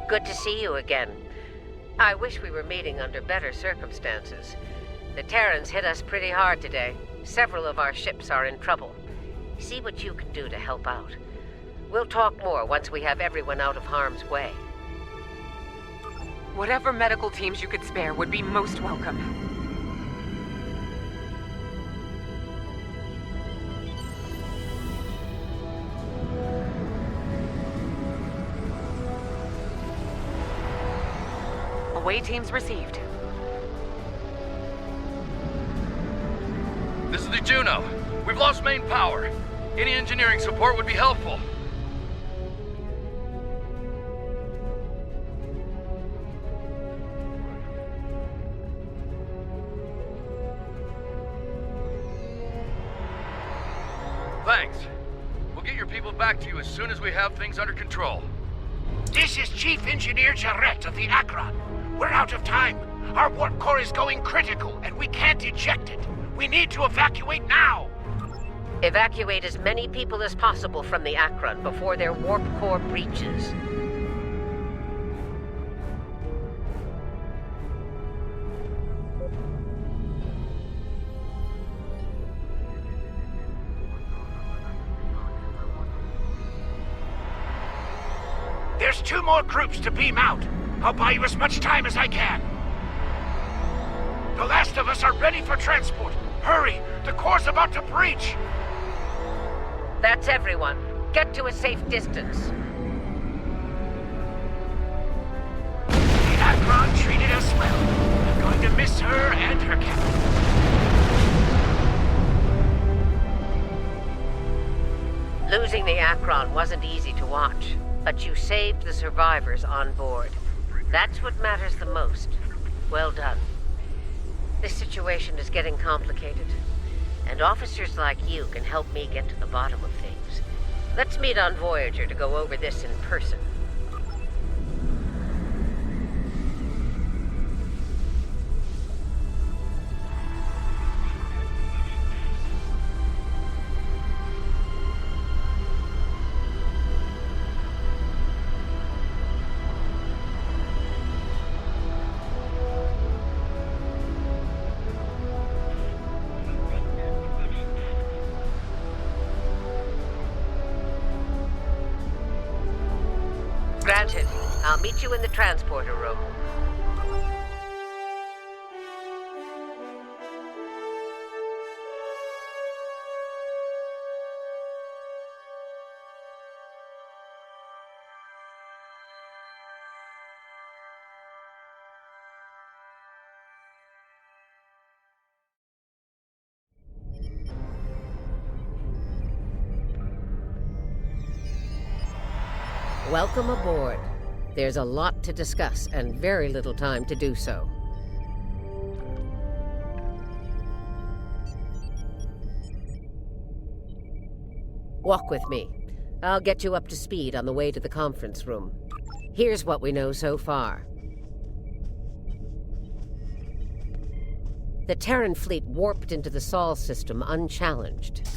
Good to see you again. I wish we were meeting under better circumstances. The Terrans hit us pretty hard today. Several of our ships are in trouble. See what you can do to help out. We'll talk more once we have everyone out of harm's way. Whatever medical teams you could spare would be most welcome. Away teams received. This is the Juno. We've lost main power. Any engineering support would be helpful. Thanks. We'll get your people back to you as soon as we have things under control. This is Chief Engineer Jarrett of the Akron. We're out of time. Our warp core is going critical, and we can't eject it. We need to evacuate now. Evacuate as many people as possible from the Akron before their warp core breaches. There's 2 more groups to beam out. I'll buy you as much time as I can. The last of us are ready for transport. Hurry! The core's about to breach! That's everyone. Get to a safe distance. The Akron treated us well. I'm going to miss her and her captain. Losing the Akron wasn't easy to watch, but you saved the survivors on board. That's what matters the most. Well done. This situation is getting complicated, and officers like you can help me get to the bottom of things. Let's meet on Voyager to go over this in person. Granted. I'll meet you in the transporter room. Welcome aboard. There's a lot to discuss and very little time to do so. Walk with me. I'll get you up to speed on the way to the conference room. Here's what we know so far. The Terran fleet warped into the Sol system unchallenged.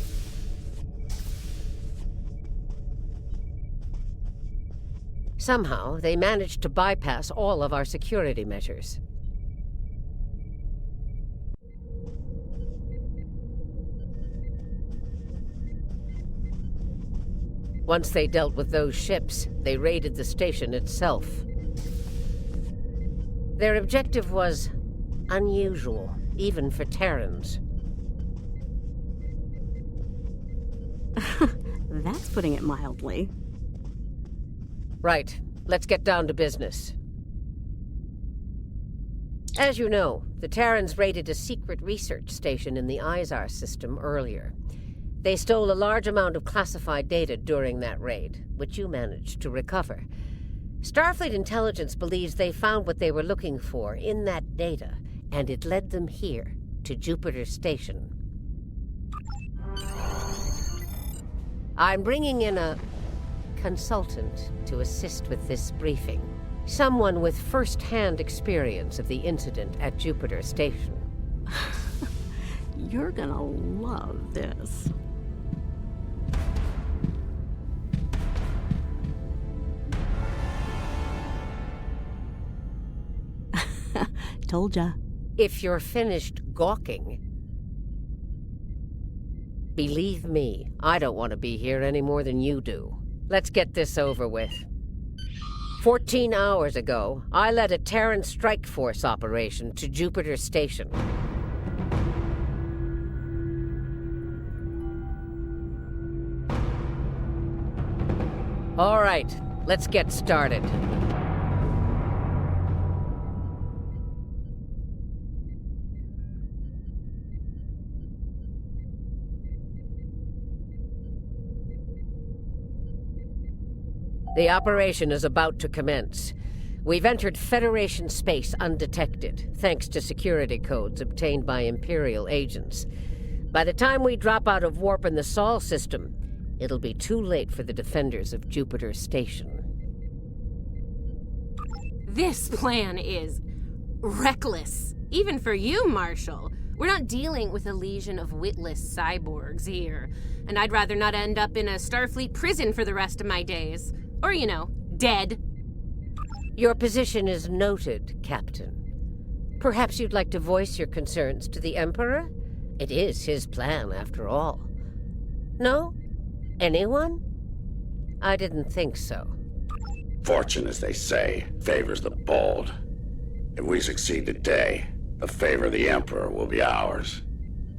Somehow, they managed to bypass all of our security measures. Once they dealt with those ships, they raided the station itself. Their objective was unusual, even for Terrans. That's putting it mildly. Right. Let's get down to business. As you know, the Terrans raided a secret research station in the Izar system earlier. They stole a large amount of classified data during that raid, which you managed to recover. Starfleet intelligence believes they found what they were looking for in that data, and it led them here, to Jupiter Station. I'm bringing in a consultant to assist with this briefing. Someone with first-hand experience of the incident at Jupiter Station. You're gonna love this. Told ya. If you're finished gawking... Believe me, I don't want to be here any more than you do. Let's get this over with. 14 hours ago, I led a Terran strike force operation to Jupiter Station. All right, let's get started. The operation is about to commence. We've entered Federation space undetected, thanks to security codes obtained by Imperial agents. By the time we drop out of warp in the Sol system, it'll be too late for the defenders of Jupiter Station. This plan is reckless, even for you, Marshal. We're not dealing with a legion of witless cyborgs here, and I'd rather not end up in a Starfleet prison for the rest of my days. Or, you know, dead. Your position is noted, Captain. Perhaps you'd like to voice your concerns to the Emperor? It is his plan, after all. No? Anyone? I didn't think so. Fortune, as they say, favors the bold. If we succeed today, the favor of the Emperor will be ours.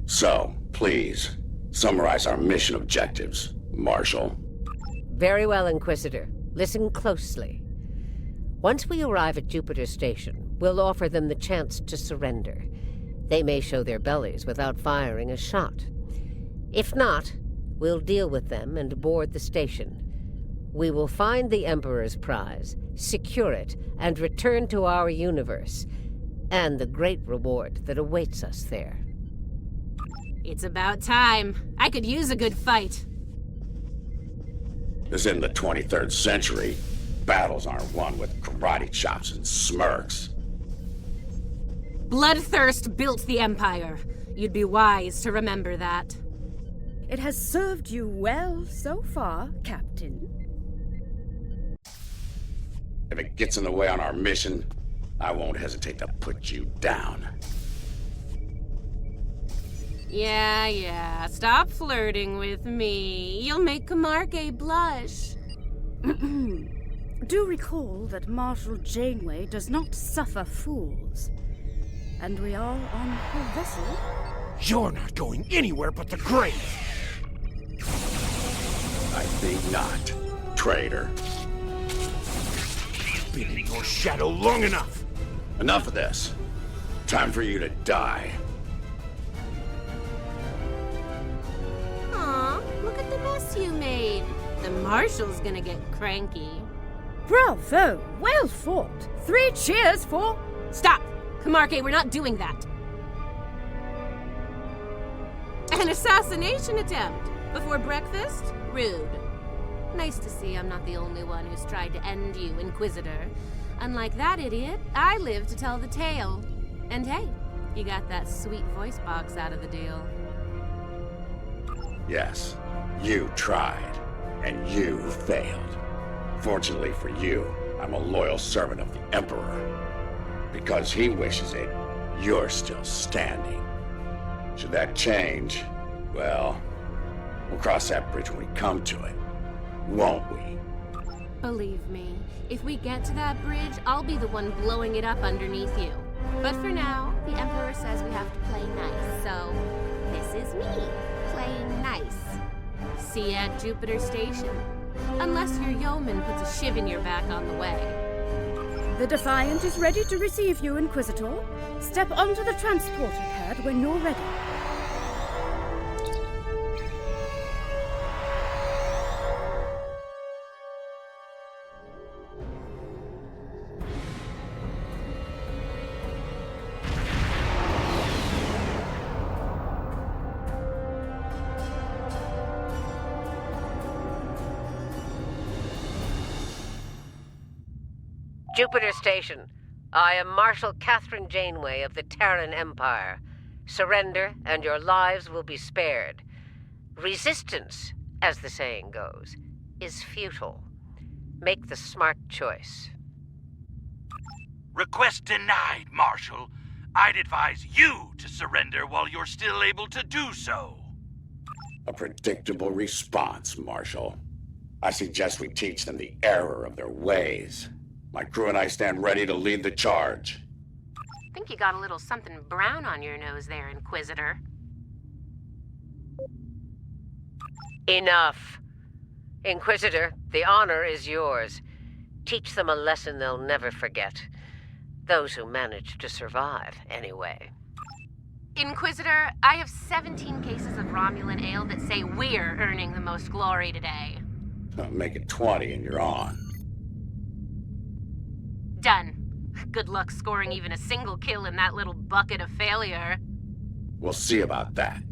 So, please, summarize our mission objectives, Marshal. Very well, Inquisitor. Listen closely. Once we arrive at Jupiter Station, we'll offer them the chance to surrender. They may show their bellies without firing a shot. If not, we'll deal with them and board the station. We will find the Emperor's prize, secure it, and return to our universe, and the great reward that awaits us there. It's about time. I could use a good fight. This isn't the 23rd century. Battles aren't won with karate chops and smirks. Bloodthirst built the Empire. You'd be wise to remember that. It has served you well so far, Captain. If it gets in the way on our mission, I won't hesitate to put you down. Yeah, stop flirting with me. You'll make Kamarke blush. Do recall that Marshal Janeway does not suffer fools. And we are on her vessel. You're not going anywhere but the grave! I think not, traitor. Been in your shadow long enough! Enough of this. Time for you to die. Aw, look at the mess you made. The Marshal's gonna get cranky. Bravo! Well fought! 3 cheers for... Stop! Kamarke, we're not doing that. An assassination attempt before breakfast? Rude. Nice to see I'm not the only one who's tried to end you, Inquisitor. Unlike that idiot, I live to tell the tale. And hey, You got that sweet voice box out of the deal. Yes, you tried, and you failed. Fortunately for you, I'm a loyal servant of the Emperor. Because he wishes it, you're still standing. Should that change, well, we'll cross that bridge when we come to it, won't we? Believe me, if we get to that bridge, I'll be the one blowing it up underneath you. But for now, the Emperor says we have to play nice, so this is me, playing nice. See you at Jupiter Station. Unless your yeoman puts a shiv in your back on the way. The Defiant is ready to receive you, Inquisitor. Step onto the transporter pad when you're ready. Jupiter Station. I am Marshal Catherine Janeway of the Terran Empire. Surrender, and your lives will be spared. Resistance, as the saying goes, is futile. Make the smart choice. Request denied, Marshal. I'd advise you to surrender while you're still able to do so. A predictable response, Marshal. I suggest we teach them the error of their ways. My crew and I stand ready to lead the charge. Think you got a little something brown on your nose there, Inquisitor. Enough. Inquisitor, the honor is yours. Teach them a lesson they'll never forget. Those who manage to survive, anyway. Inquisitor, I have 17 cases of Romulan ale that say we're earning the most glory today. Make it 20 and you're on. Done. Good luck scoring even a single kill in that little bucket of failure. We'll see about that.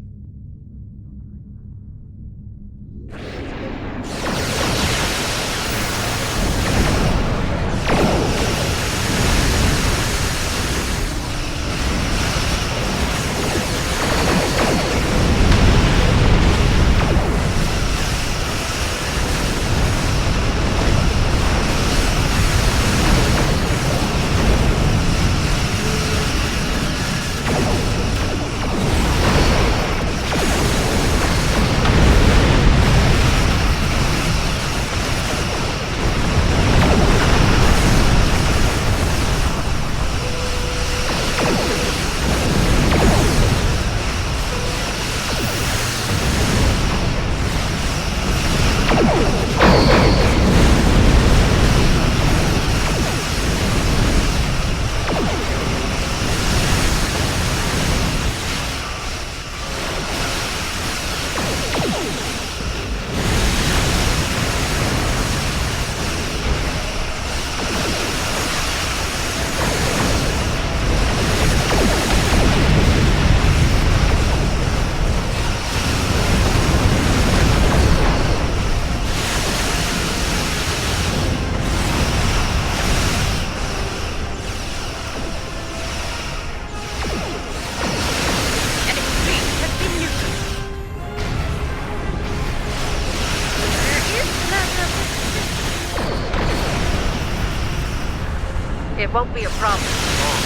It won't be a problem for long.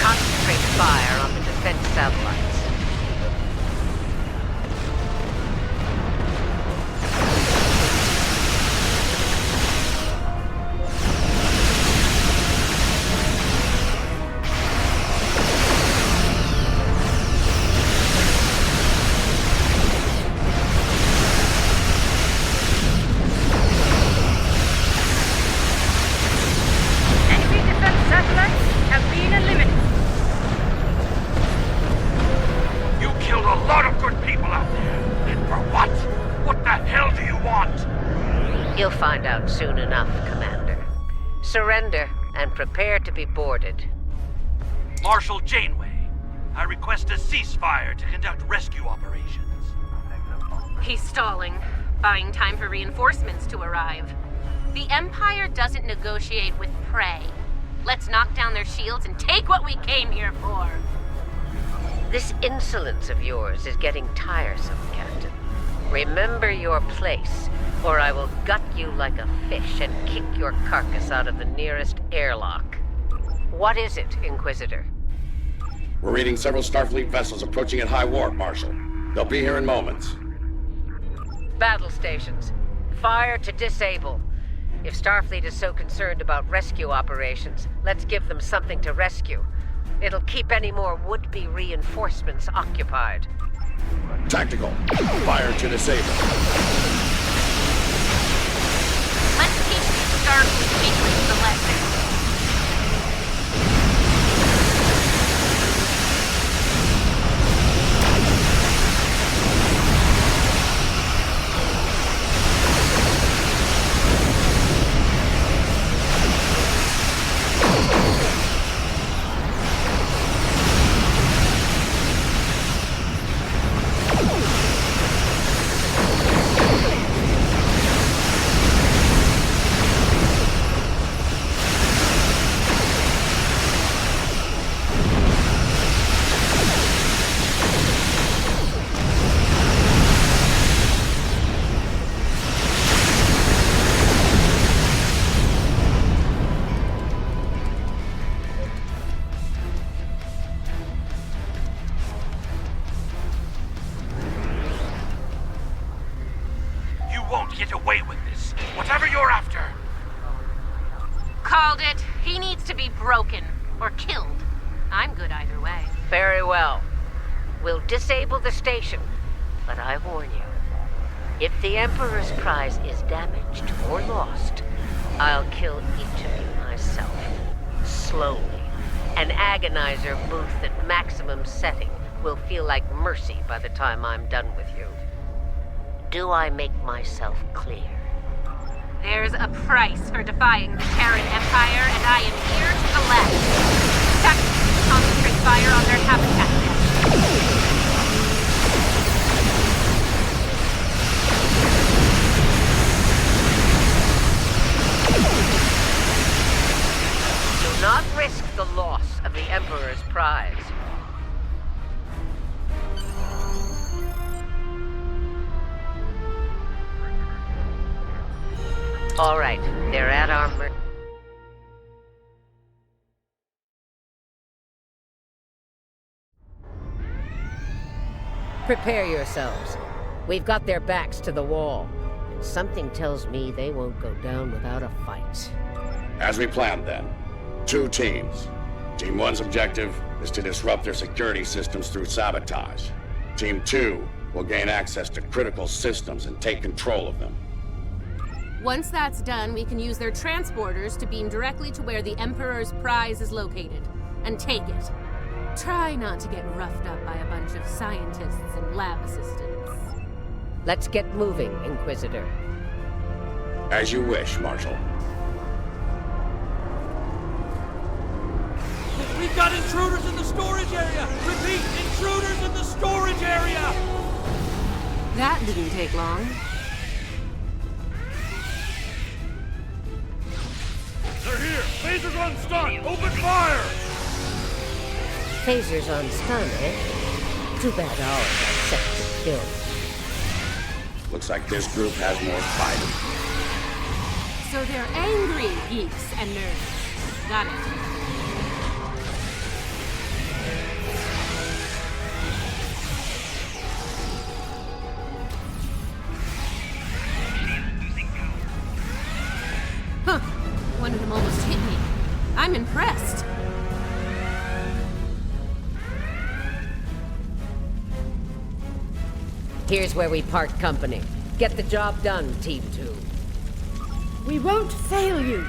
Concentrate fire on the defense satellites. You'll find out soon enough, Commander. Surrender and prepare to be boarded. Marshal Janeway, I request a ceasefire to conduct rescue operations. He's stalling, buying time for reinforcements to arrive. The Empire doesn't negotiate with prey. Let's knock down their shields and take what we came here for. This insolence of yours is getting tiresome, Captain. Remember your place, or I will gut you like a fish and kick your carcass out of the nearest airlock. What is it, Inquisitor? We're reading several Starfleet vessels approaching at high warp, Marshal. They'll be here in moments. Battle stations. Fire to disable. If Starfleet is so concerned about rescue operations, let's give them something to rescue. It'll keep any more would-be reinforcements occupied. Tactical. Fire to disable. Let's teach these Starfleet weaklings a lesson. Get away with this. Whatever you're after. Called it. He needs to be broken. Or killed. I'm good either way. Very well. We'll disable the station. But I warn you, if the Emperor's prize is damaged or lost, I'll kill each of you myself. Slowly. An agonizer booth at maximum setting will feel like mercy by the time I'm done with you. Do I make myself clear? There's a price for defying the Terran Empire, and I am here to collect. Tactics concentrate fire on their habitat nest. Do not risk the loss of the Emperor's prize. All right, they're at our mercy. Prepare yourselves. We've got their backs to the wall, and something tells me they won't go down without a fight. As we planned then, 2 teams. Team 1's objective is to disrupt their security systems through sabotage. Team 2 will gain access to critical systems and take control of them. Once that's done, we can use their transporters to beam directly to where the Emperor's prize is located, and take it. Try not to get roughed up by a bunch of scientists and lab assistants. Let's get moving, Inquisitor. As you wish, Marshal. We've got intruders in the storage area! Repeat, intruders in the storage area! That didn't take long. They're here! Phasers on stun! Open fire! Phasers on stun, eh? Too bad ours are set to kill. Looks like this group has more fighting. So they're angry geeks and nerds. Got it. Huh. One of them almost hit me. I'm impressed. Here's where we part company. Get the job done, Team 2. We won't fail you.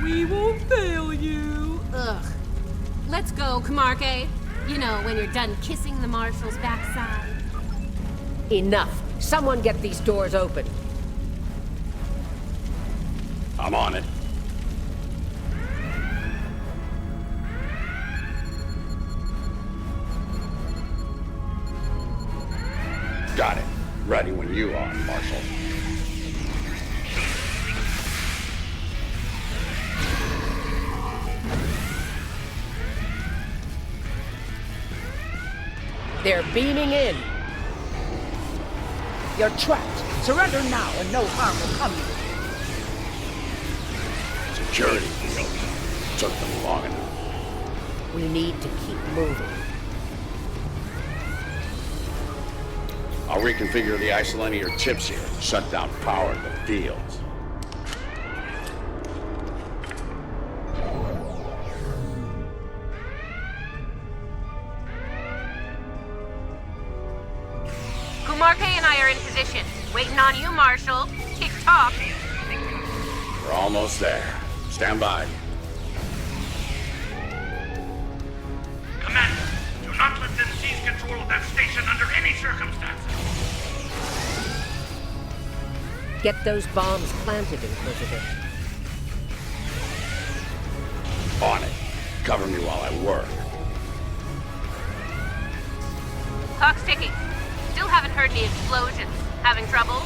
We won't fail you. Ugh. Let's go, Camarque. You know, when you're done kissing the Marshal's backside. Enough. Someone get these doors open. I'm on it. Got it. Ready when you are, Marshal. They're beaming in. You're trapped. Surrender now and no harm will come to you. Security fields. Took them long enough. We need to keep moving. I'll reconfigure the isolinear chips here. Shut down power to the fields. Kumarke and I are in position. Waiting on you, Marshal. Tick-tock. We're almost there. Stand by. Commander, do not let them seize control of that station under any circumstances. Get those bombs planted, Inquisitor. On it. Cover me while I work. Clock's ticking. Still haven't heard any explosions. Having trouble?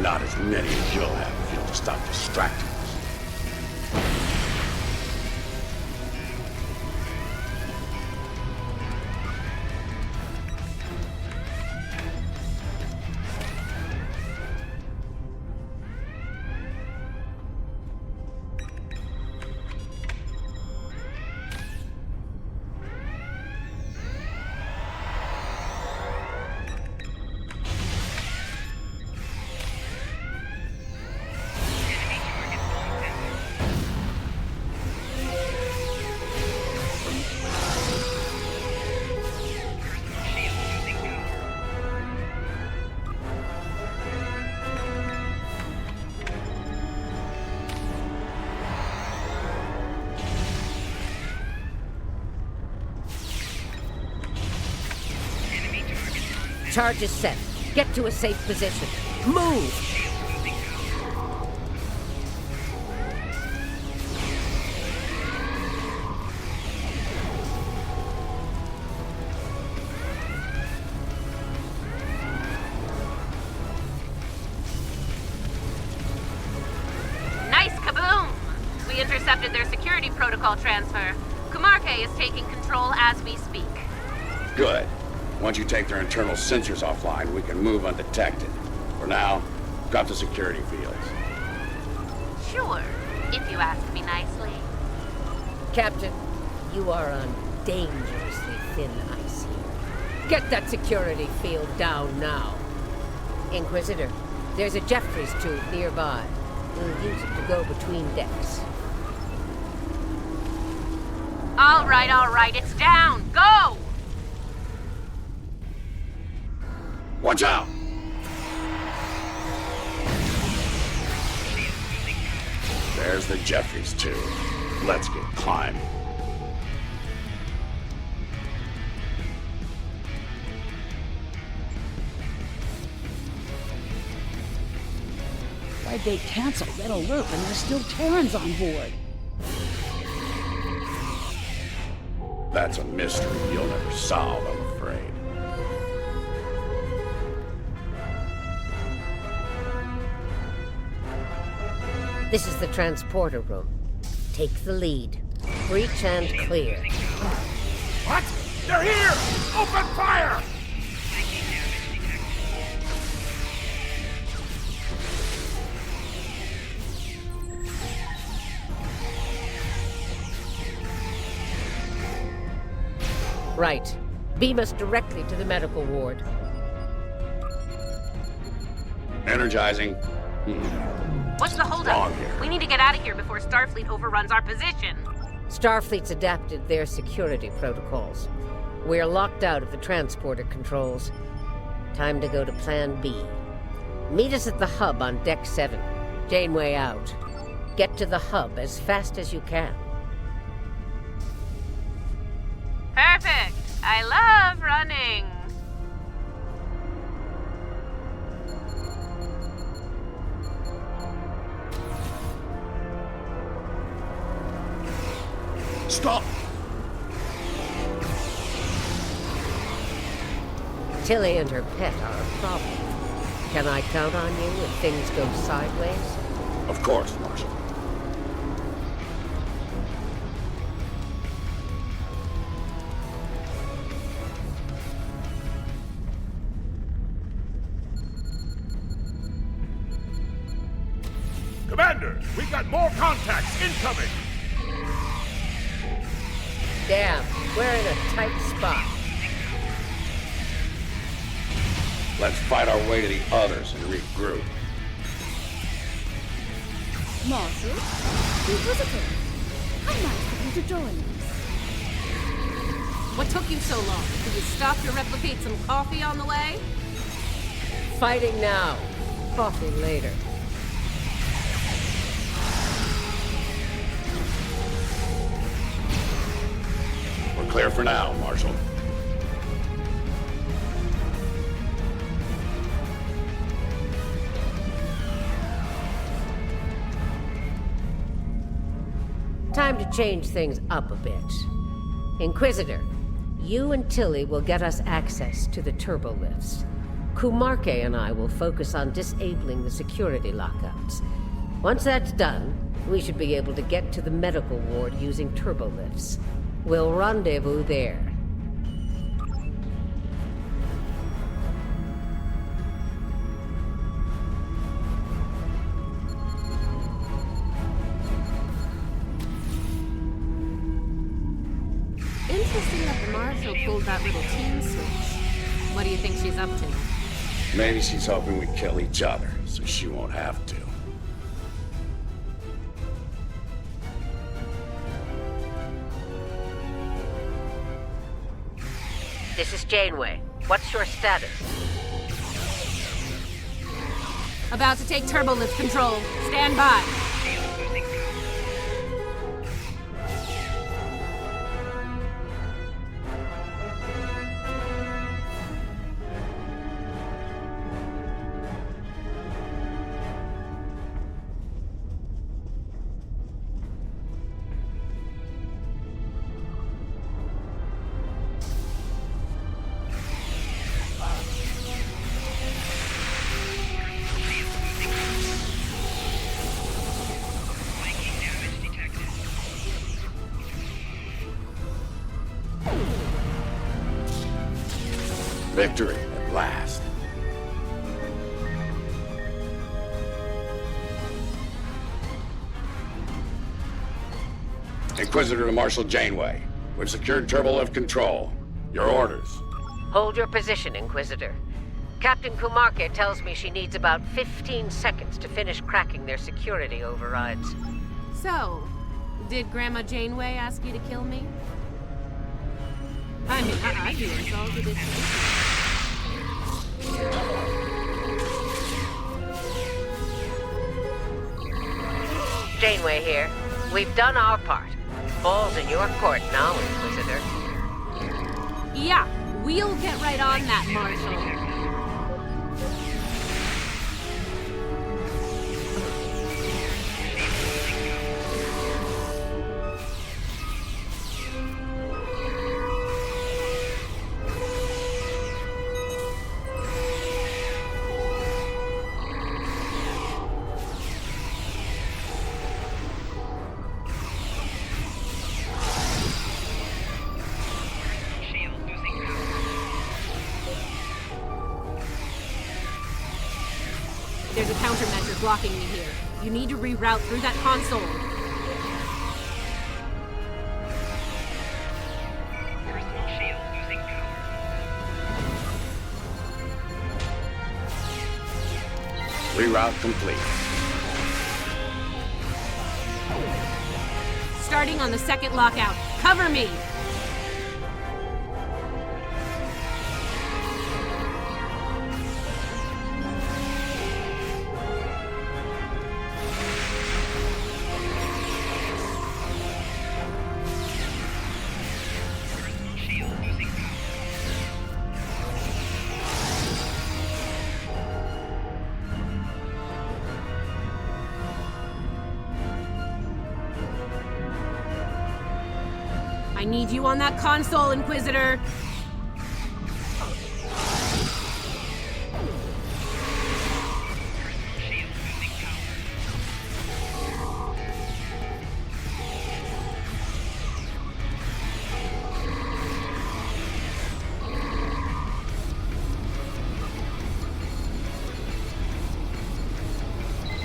Not as many as you'll have if you'll stop distracting us. Charge is set. Get to a safe position. Move! Nice kaboom! We intercepted their security protocol transfer. Kumarke is taking control as we speak. Good. Once you take their internal sensors offline, we can move undetected. For now, drop the security fields. Sure, if you ask me nicely. Captain, you are on dangerously thin ice here. Get that security field down now. Inquisitor, there's a Jeffries tube nearby. We'll use it to go between decks. All right, it's down. Go! Watch out! There's the Jeffries tube. Let's get climbing. Why'd they cancel Red Alert when there's still Terrans on board? That's a mystery you'll never solve, I'm afraid. This is the transporter room. Take the lead. Breach and clear. What? They're here! Open fire! Right. Beam us directly to the medical ward. Energizing. What's the Wrong holdup? here. We need to get out of here before Starfleet overruns our position. Starfleet's adapted their security protocols. We're locked out of the transporter controls. Time to go to Plan B. Meet us at the hub on Deck 7. Janeway out. Get to the hub as fast as you can. Perfect. I love running. Stop! Tilly and her pet are a problem. Can I count on you if things go sideways? Of course, Marshal. Commander, we got more contacts incoming! Damn, we're in a tight spot. Let's fight our way to the others and regroup. Marshal, Inquisitor, how nice of you to join us. What took you so long? Did you stop to replicate some coffee on the way? Fighting now. Coffee later. We're clear for now, Marshal. Time to change things up a bit. Inquisitor, you and Tilly will get us access to the turbolifts. Kumarke and I will focus on disabling the security lockouts. Once that's done, we should be able to get to the medical ward using turbolifts. We'll rendezvous there. Interesting that the Marshal pulled that little team switch. What do you think she's up to? Maybe she's hoping we kill each other, so she won't have to. This is Janeway. What's your status? About to take turbolift control. Stand by. Victory at last. Inquisitor to Marshal Janeway. We've secured turbolift control. Your orders. Hold your position, Inquisitor. Captain Kumarke tells me she needs about 15 seconds to finish cracking their security overrides. So, did Grandma Janeway ask you to kill me? I mean, I'd be insulted if Janeway here. We've done our part. Ball's in your court now, Inquisitor. Yeah, we'll get right on that, Marshal. There's a countermeasure blocking me here. You need to reroute through that console. Personal shield losing power. Reroute complete. Starting on the second lockout. Cover me! I need you on that console, Inquisitor!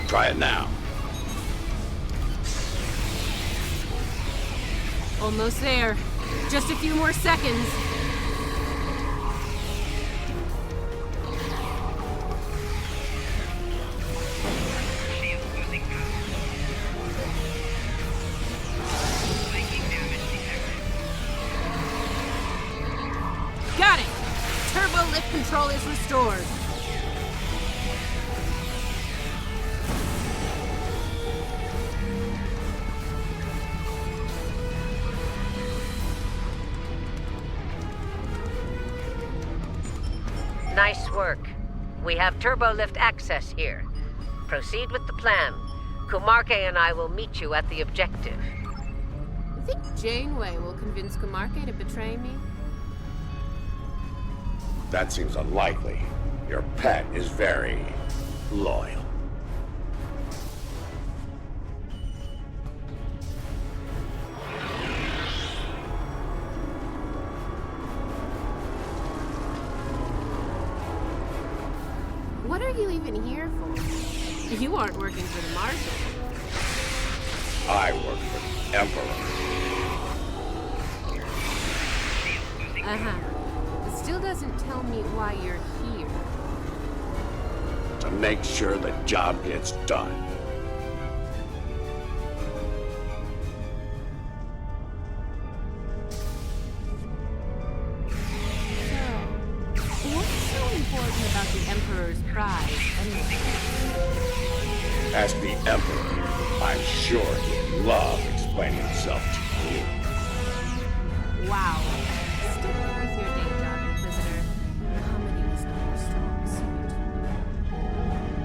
Try it now. Almost there. Just a few more seconds. Shield losing power. Taking damage detected. Got it! Turbo lift control is restored. Nice work. We have turbo lift access here. Proceed with the plan. Kumarke and I will meet you at the objective. You think Janeway will convince Kumarke to betray me? That seems unlikely. Your pet is very loyal. What are you even here for? You aren't working for the Marshal. I work for the Emperor. Uh-huh. It still doesn't tell me why you're here. To make sure the job gets done. What's so important about the Emperor's prize, anyway? Ask the Emperor. I'm sure he'd love explaining himself to you. Wow. Stick with your day job, Inquisitor. Comedy is not your strong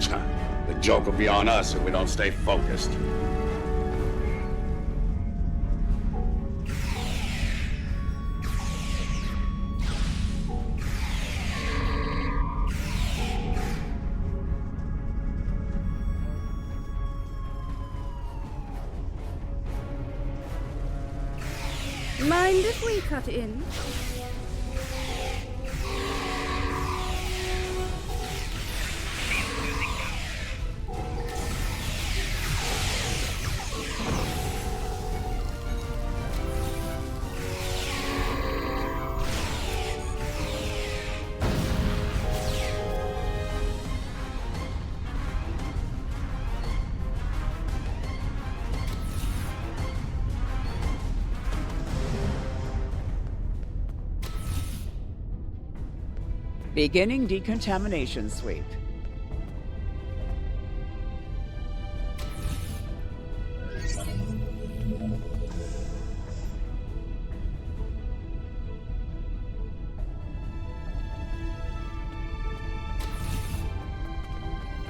suit. The joke will be on us if we don't stay focused. Mind if we cut in? Beginning decontamination sweep.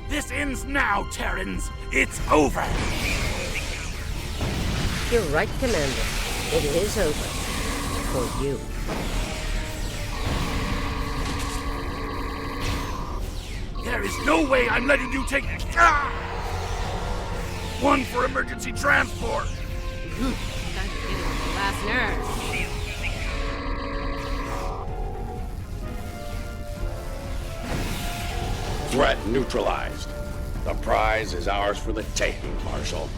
This ends now, Terrans. It's over. You're right, Commander. It is over. For you. There is no way I'm letting you take... Ah! One for emergency transport. Starting to get on the last nerve. Threat neutralized. The prize is ours for the taking, Marshal.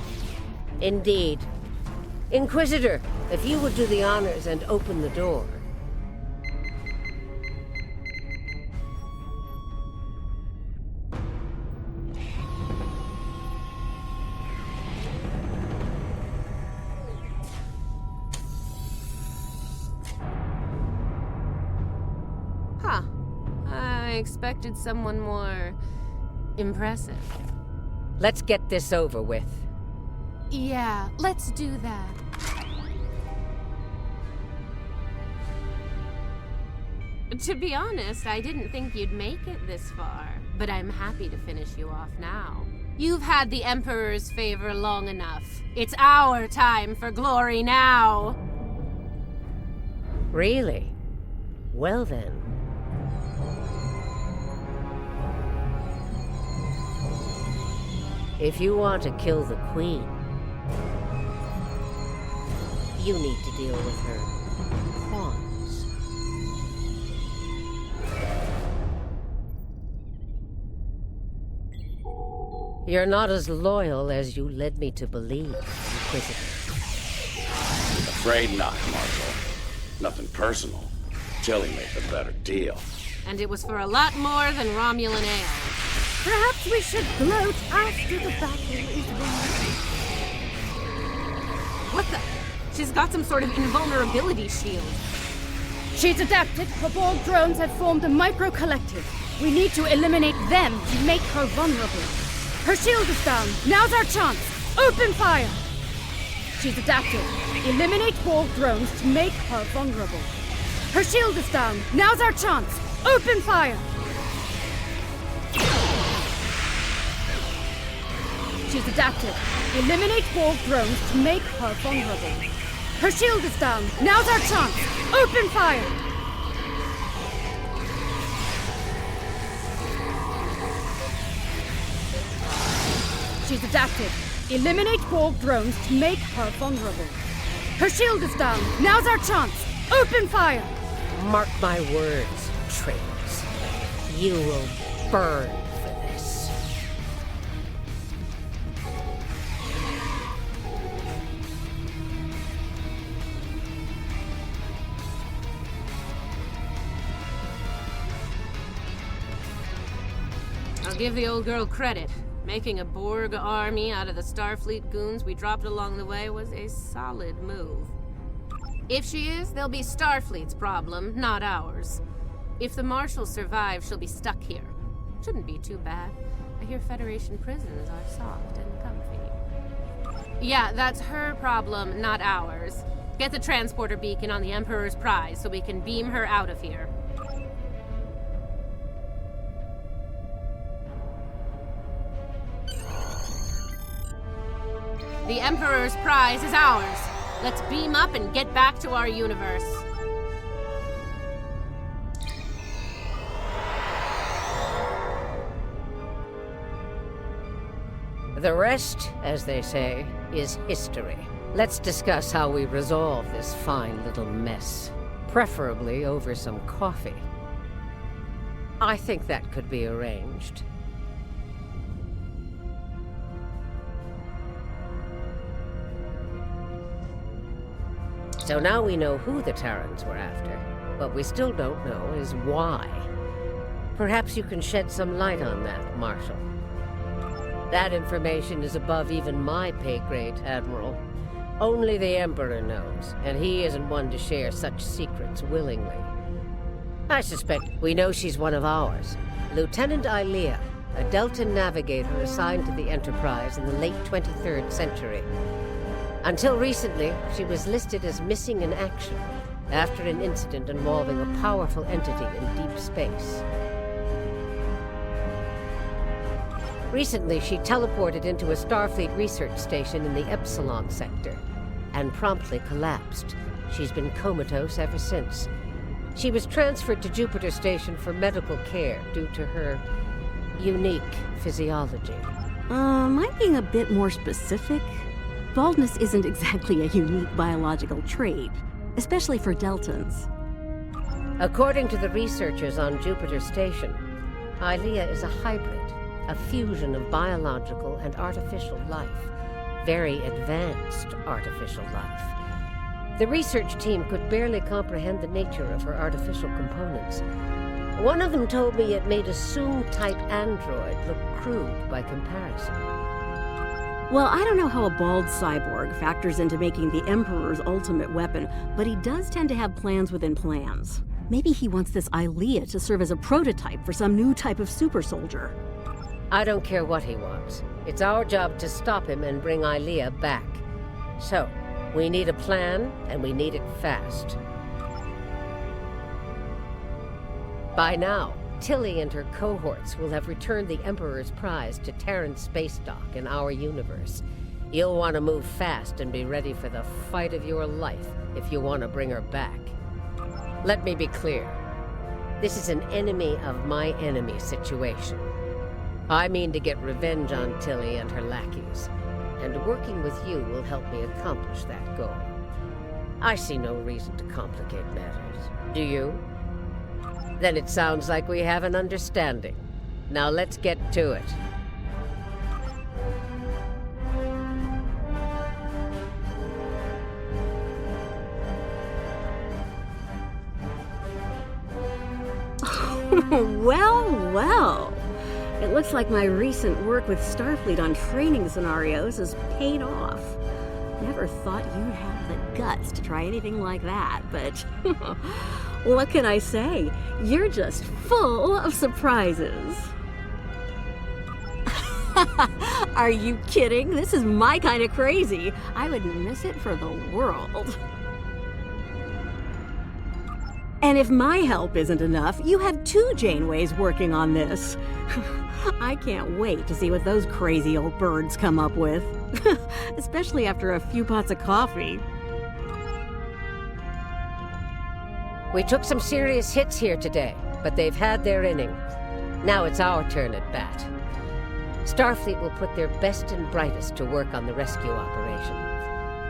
Indeed. Inquisitor, if you would do the honors and open the door. Huh. I expected someone more impressive. Let's get this over with. Yeah, let's do that. To be honest, I didn't think you'd make it this far, but I'm happy to finish you off now. You've had the Emperor's favor long enough. It's our time for glory now! Really? Well then. If you want to kill the Queen, you need to deal with her pawns. You're not as loyal as you led me to believe, Inquisitor. The Afraid not, Marshal. Nothing personal. Tilly made the better deal. And it was for a lot more than Romulan ale. Perhaps we should gloat after the battle is won. What the? She's got some sort of invulnerability shield. She's adapted. Her Borg drones have formed a micro-collective. We need to eliminate them to make her vulnerable. Her shield is down. Now's our chance. Open fire! She's adapted. Eliminate Borg drones to make her vulnerable. Her shield is down. Now's our chance. Open fire! She's adapted. Eliminate Borg drones to make her vulnerable. Her shield is down. Now's our chance. Open fire! She's adapted. Eliminate Borg drones to make her vulnerable. Her shield is down. Now's our chance. Open fire! Mark my words, traitors. You will burn for this. I'll give the old girl credit. Making a Borg army out of the Starfleet goons we dropped along the way was a solid move. If she is, they'll be Starfleet's problem, not ours. If the Marshal survives, she'll be stuck here. Shouldn't be too bad. I hear Federation prisons are soft and comfy. Yeah, that's her problem, not ours. Get the transporter beacon on the Emperor's prize so we can beam her out of here. The Emperor's prize is ours. Let's beam up and get back to our universe. The rest, as they say, is history. Let's discuss how we resolve this fine little mess. Preferably over some coffee. I think that could be arranged. So now we know who the Terrans were after. What we still don't know is why. Perhaps you can shed some light on that, Marshal. That information is above even my pay grade, Admiral. Only the Emperor knows, and he isn't one to share such secrets willingly. I suspect we know she's one of ours. Lieutenant Ilea, a Delta navigator assigned to the Enterprise in the late 23rd century. Until recently, she was listed as missing in action after an incident involving a powerful entity in deep space. Recently, she teleported into a Starfleet research station in the Epsilon sector and promptly collapsed. She's been comatose ever since. She was transferred to Jupiter Station for medical care due to her unique physiology. Am I being a bit more specific? Baldness isn't exactly a unique biological trait, especially for Deltans. According to the researchers on Jupiter Station, Ilea is a hybrid, a fusion of biological and artificial life. Very advanced artificial life. The research team could barely comprehend the nature of her artificial components. One of them told me it made a Soong-type android look crude by comparison. Well, I don't know how a bald cyborg factors into making the Emperor's ultimate weapon, but he does tend to have plans within plans. Maybe he wants this Ilea to serve as a prototype for some new type of super soldier. I don't care what he wants. It's our job to stop him and bring Ilea back. So, we need a plan, and we need it fast. By now, Tilly and her cohorts will have returned the Emperor's prize to Terran space dock in our universe. You'll want to move fast and be ready for the fight of your life if you want to bring her back. Let me be clear. This is an enemy of my enemy situation. I mean to get revenge on Tilly and her lackeys, and working with you will help me accomplish that goal. I see no reason to complicate matters. Do you? Then it sounds like we have an understanding. Now let's get to it. Well, well. It looks like my recent work with Starfleet on training scenarios has paid off. Never thought you'd have the guts to try anything like that, but what can I say? You're just full of surprises. Are you kidding? This is my kind of crazy. I wouldn't miss it for the world. And if my help isn't enough, you have 2 Janeways working on this. I can't wait to see what those crazy old birds come up with. Especially after a few pots of coffee. We took some serious hits here today, but they've had their inning. Now it's our turn at bat. Starfleet will put their best and brightest to work on the rescue operation.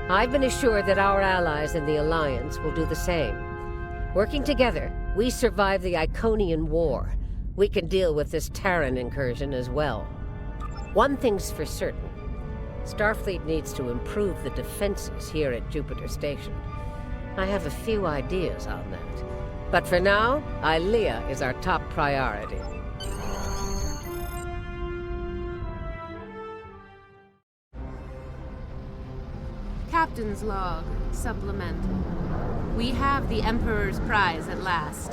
I've been assured that our allies in the Alliance will do the same. Working together, we survived the Iconian War. We can deal with this Terran incursion as well. One thing's for certain. Starfleet needs to improve the defenses here at Jupiter Station. I have a few ideas on that. But for now, Ilea is our top priority. Captain's log, supplemental. We have the Emperor's prize at last.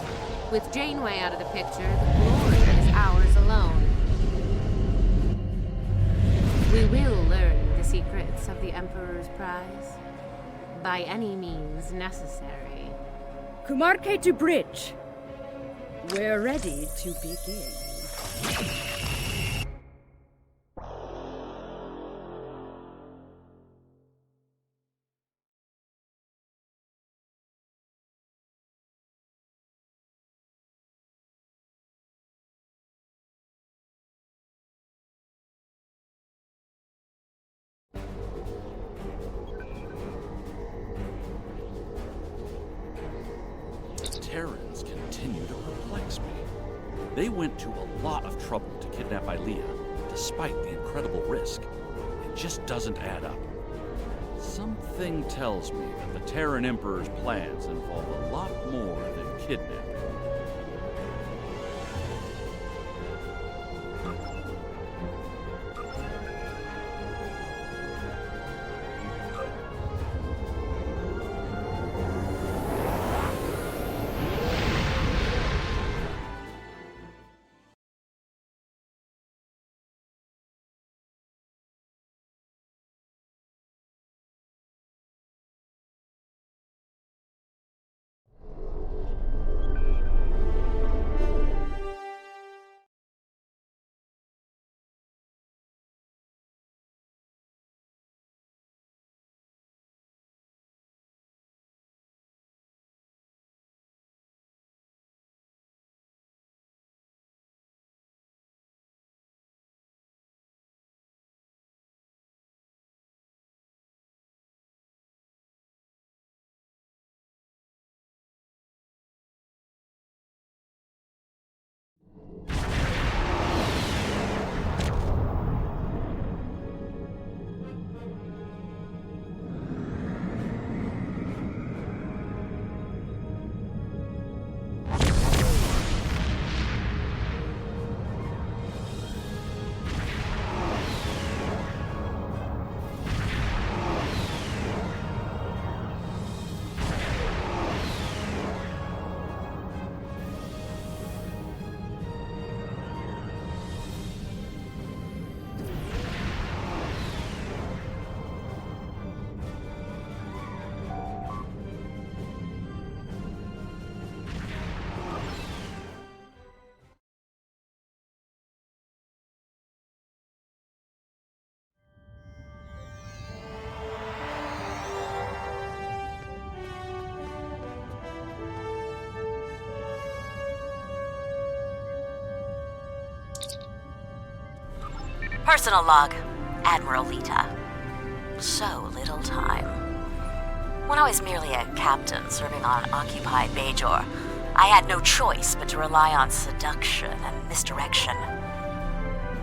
With Janeway out of the picture, the glory is ours alone. We will learn the secrets of the Emperor's prize. By any means necessary. Kumarke to bridge. We're ready to begin. Terrans continue to perplex me. They went to a lot of trouble to kidnap Ilea, despite the incredible risk. It just doesn't add up. Something tells me that the Terran Emperor's plans involve a lot more than kidnapping. Personal log, Admiral Lita. So little time. When I was merely a captain serving on occupied Bajor, I had no choice but to rely on seduction and misdirection.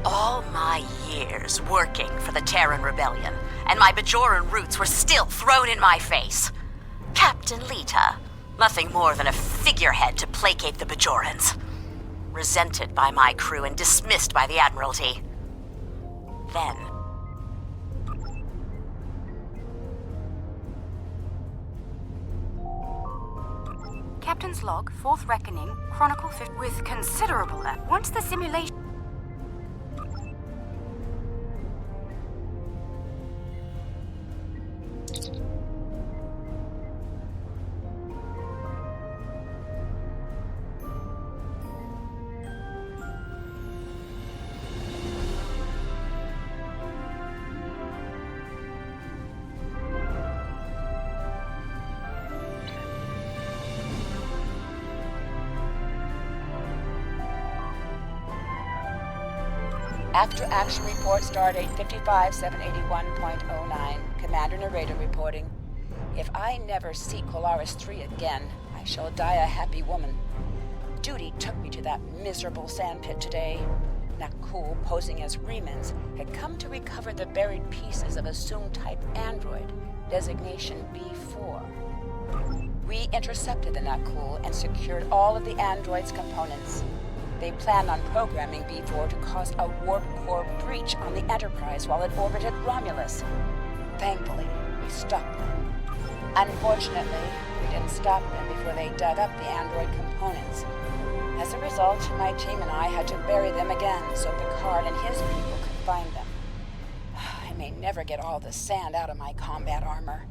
All my years working for the Terran Rebellion, and my Bajoran roots were still thrown in my face. Captain Lita, nothing more than a figurehead to placate the Bajorans. resented by my crew and dismissed by the Admiralty. Then... Captain's log, 4th reckoning, Chronicle 5 with considerable... Once the simulation... After action report, stardate 55781.09. Commander Narrator reporting. If I never see Polaris 3 again, I shall die a happy woman. Duty took me to that miserable sandpit today. Nakul, posing as Remans, had come to recover the buried pieces of a Soong-type android, designation B4. We intercepted the Nakul and secured all of the android's components. They planned on programming B4 to cause a warp core breach on the Enterprise while it orbited Romulus. Thankfully, we stopped them. Unfortunately, we didn't stop them before they dug up the android components. As a result, my team and I had to bury them again so Picard and his people could find them. I may never get all the sand out of my combat armor.